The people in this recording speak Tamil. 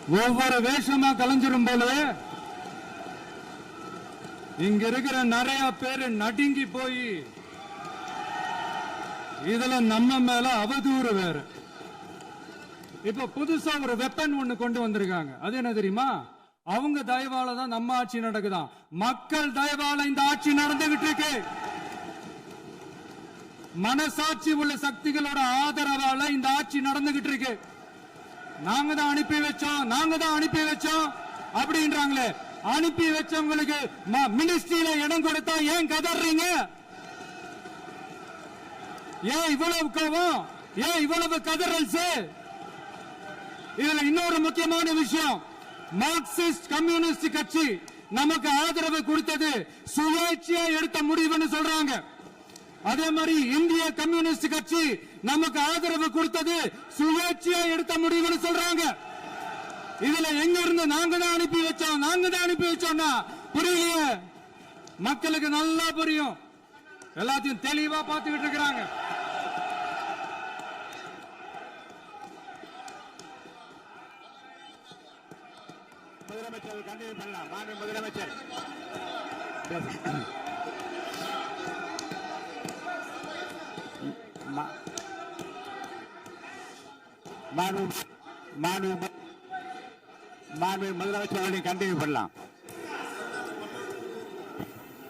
ஒவ்வொரு வேஷமா கலைஞ்சிரும் போல இங்க இருக்கிற நிறைய பேரு நடுங்கி போய் இதுல நம்ம மேல அவதூறு வேற. இப்ப புதுசா ஒரு வெப்பன் ஒண்ணு கொண்டு வந்திருக்காங்க. அது என்ன தெரியுமா? அவங்க தயவால தான் நம்ம ஆட்சி நடக்குதான். மக்கள் தயவால இந்த ஆட்சி நடந்துகிட்டு இருக்கு. மனசாட்சி உள்ள சக்திகளோட ஆதரவால இந்த ஆட்சி நடந்துகிட்டு இருக்கு. நாங்க தான் அனுப்பி வச்சோம் அப்படின்றாங்களே. அனுப்பி வச்சவங்களுக்கு மினிஸ்ட்ரியில இடம் கொடுத்தா ஏன் கதறீங்க? ஏன் இவ்வளவு கோபம்? ஏன் இவ்வளவு கதறல்ஸ்? இதுல இன்னொரு முக்கியமான விஷயம், மார்க்சிஸ்ட் கம்யூனிஸ்ட் கட்சி நமக்கு ஆதரவு கொடுத்தது சுயேட்சையா எடுத்த முடிவுன்னு சொல்றாங்க. அதே மாதிரி இந்திய கம்யூனிஸ்ட் கட்சி நமக்கு ஆதரவு கொடுத்தது சுயேட்சையா எடுத்த முடிவுன்னு சொல்றாங்க. இதுல எங்க இருந்து நாங்க தான் அனுப்பி வச்சோம்னா புரியலையே. மக்களுக்கு நல்லா புரியும். எல்லாத்தையும் தெளிவா பார்த்துக்கிட்டு இருக்கிறாங்க. முதலமைச்சர் கண்டினியூ பண்ணலாம். மாண்பு முதலமைச்சர் மாண்பு முதலமைச்சர் கண்டினியூ பண்ணலாம்.